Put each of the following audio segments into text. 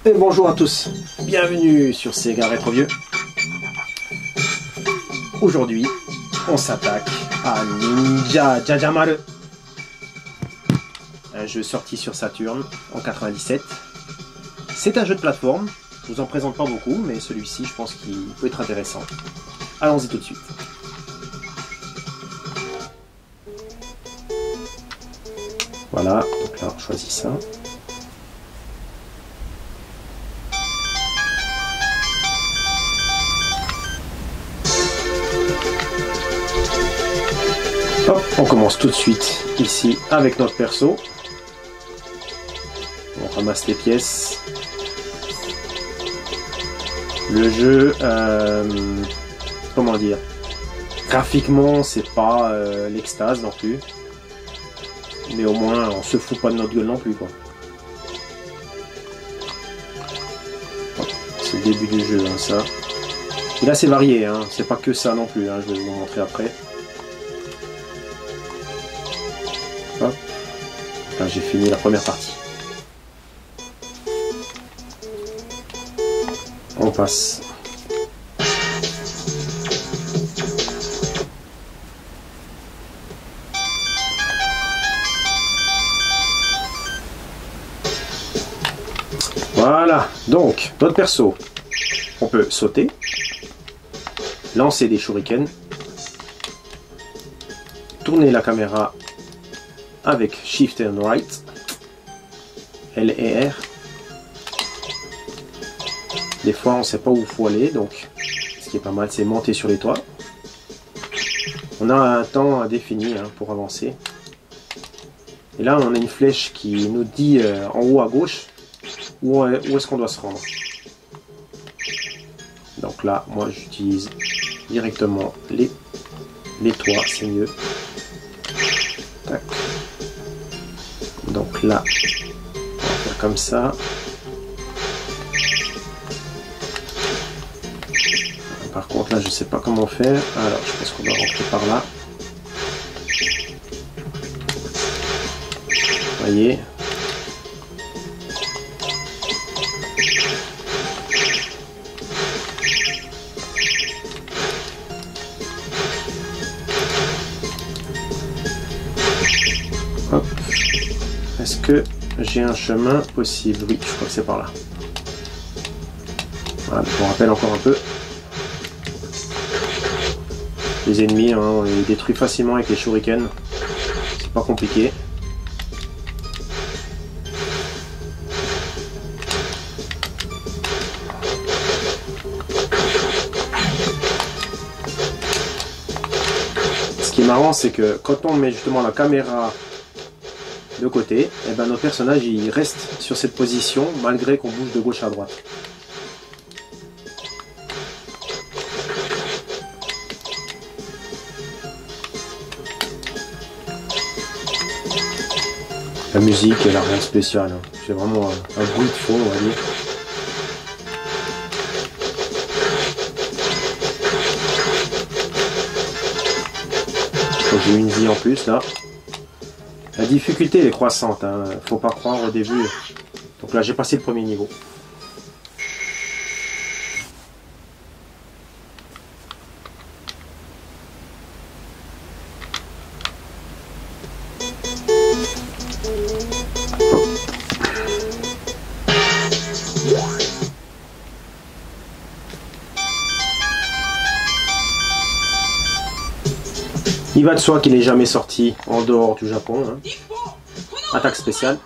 Et bonjour à tous, bienvenue sur Sega Retro Vieux. Aujourd'hui, on s'attaque à Ninja Jajamaru, un jeu sorti sur Saturn en 97. C'est un jeu de plateforme, je vous en présente pas beaucoup, mais celui-ci je pense qu'il peut être intéressant. Allons-y tout de suite. Voilà, donc là on choisit ça. Hop, on commence tout de suite ici avec notre perso. On ramasse les pièces. Le jeu, comment dire, graphiquement c'est pas l'extase non plus. Mais au moins on se fout pas de notre gueule non plus quoi. C'est le début du jeu hein, ça. Il est assez varié, hein. C'est pas que ça non plus, hein. Je vais vous montrer après. Hop. Là j'ai fini la première partie. On passe. Voilà, donc notre perso, on peut sauter, lancer des shurikens, tourner la caméra avec Shift and Right, L et R. Des fois on ne sait pas où il faut aller, donc ce qui est pas mal c'est monter sur les toits. On a un temps défini hein, pour avancer. Et là on a une flèche qui nous dit en haut à gauche où est-ce qu'on doit se rendre. Donc là moi j'utilise directement les toits, c'est mieux. Tac. Donc là on va faire comme ça. Par contre là je sais pas comment faire, alors je pense qu'on doit rentrer par là. Vous voyez. Hop. Est-ce que j'ai un chemin possible? Oui, je crois que c'est par là. Voilà, je vous rappelle encore un peu. Les ennemis, hein, on les détruit facilement avec les shurikens. C'est pas compliqué. Ce qui est marrant, c'est que quand on met justement la caméra de côté, et ben notre personnage il reste sur cette position malgré qu'on bouge de gauche à droite. La musique, elle a rien de spécial. Hein. C'est vraiment un bruit de fond, on va dire. J'ai une vie en plus là. La difficulté elle est croissante, hein. Faut pas croire au début. Donc là j'ai passé le premier niveau. Il va de soi qu'il n'est jamais sorti en dehors du Japon. Hein. Attaque spéciale.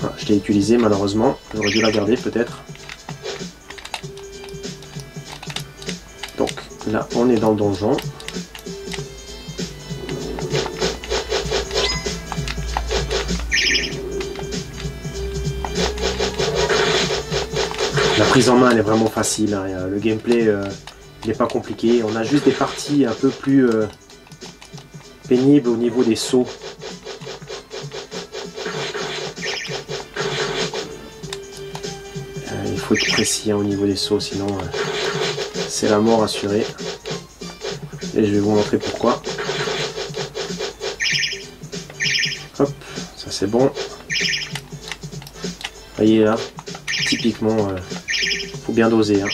Ah, je l'ai utilisé malheureusement. J'aurais dû la garder peut-être. Donc là on est dans le donjon. La prise en main elle est vraiment facile, hein. Le gameplay il n'est pas compliqué, on a juste des parties un peu plus pénibles au niveau des sauts. Il faut être précis hein, au niveau des sauts, sinon c'est la mort assurée. Et je vais vous montrer pourquoi. c'est bon. Voyez là, typiquement, faut bien doser. Hein.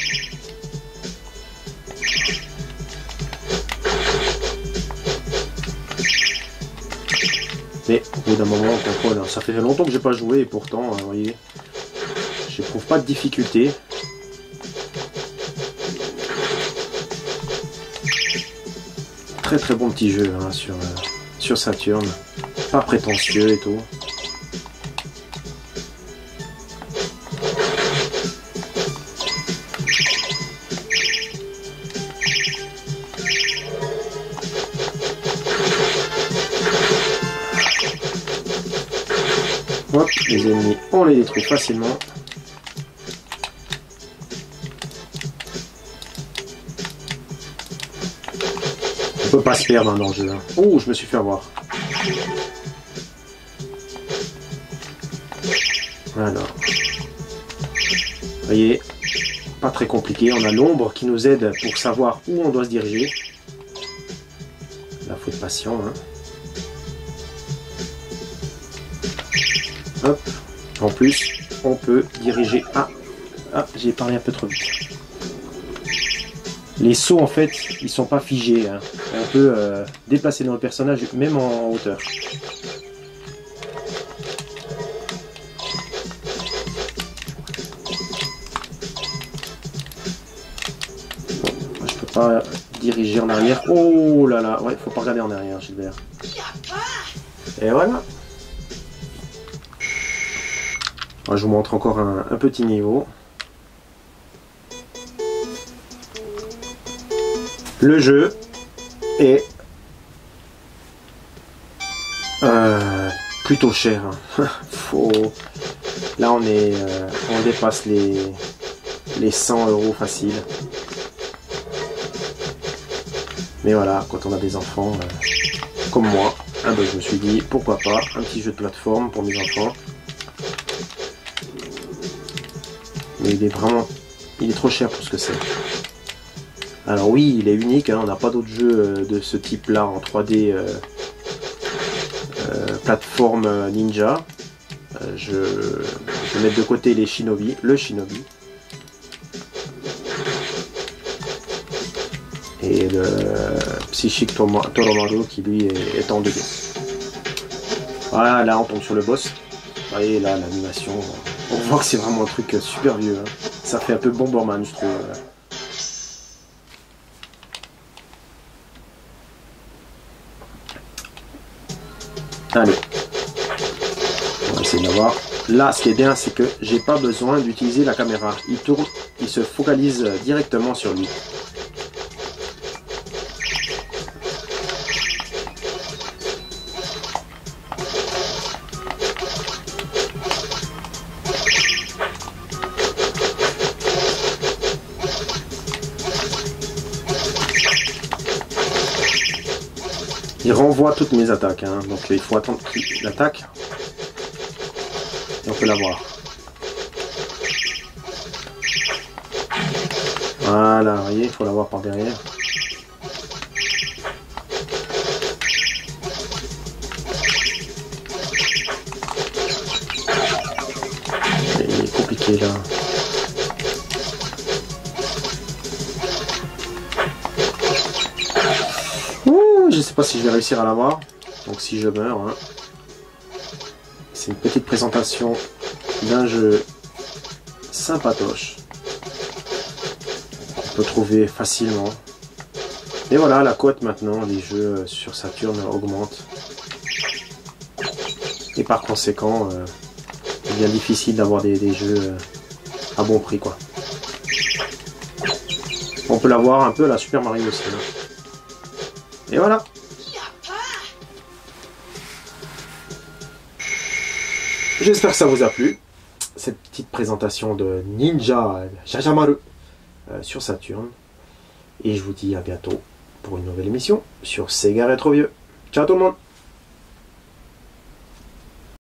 Mais au bout d'un moment, on contrôle. Ça fait longtemps que j'ai pas joué et pourtant, vous voyez, j'éprouve pas de difficulté. Très très bon petit jeu hein, sur Saturn. Pas prétentieux et tout. Hop, les ennemis, on les détruit facilement. On peut pas se perdre hein, dans le jeu. Hein. Oh, je me suis fait avoir. Alors. Vous voyez, pas très compliqué. On a l'ombre qui nous aide pour savoir où on doit se diriger. Là, faut être patient. Hein. Hop. En plus, on peut diriger... Ah, j'ai parlé un peu trop vite. Les sauts, en fait, ils sont pas figés. Hein. On peut déplacer notre personnage même en hauteur. Bon, je peux pas diriger en arrière. Oh là là, ouais, faut pas regarder en arrière, Gilbert. Et voilà. Alors, je vous montre encore un petit niveau. Le jeu est plutôt cher. Hein. Là, on dépasse les 100 € facile. Mais voilà, quand on a des enfants comme moi, ben, je me suis dit pourquoi pas un petit jeu de plateforme pour mes enfants. Mais il est trop cher pour ce que c'est. Alors oui, il est unique, hein, on n'a pas d'autres jeux de ce type-là en 3D plateforme ninja. Je vais mettre de côté le Shinobi. Et le Psychic Toromaru qui lui est en 2D. Voilà, là on tombe sur le boss. Vous voyez là l'animation, on voit que c'est vraiment un truc super vieux. Hein. Ça fait un peu Bomberman je trouve. Allez, on va essayer de l'avoir. Là, ce qui est bien, c'est que j'ai pas besoin d'utiliser la caméra. Il tourne, il se focalise directement sur lui. Il renvoie toutes mes attaques, hein. Donc il faut attendre qu'il attaque. Et on peut l'avoir. Voilà, vous voyez, il faut l'avoir par derrière. Il est compliqué là. Je sais pas si je vais réussir à l'avoir, donc si je meurs, hein. C'est une petite présentation d'un jeu sympatoche qu'on peut trouver facilement. Et voilà, la cote maintenant, les jeux sur Saturn augmentent. Et par conséquent, il devient difficile d'avoir des jeux à bon prix, quoi. On peut l'avoir un peu à la Super Mario aussi. Hein. Et voilà. J'espère que ça vous a plu, cette petite présentation de Ninja Jajamaru sur Saturn. Et je vous dis à bientôt pour une nouvelle émission sur Sega Retro Vieux. Ciao tout le monde!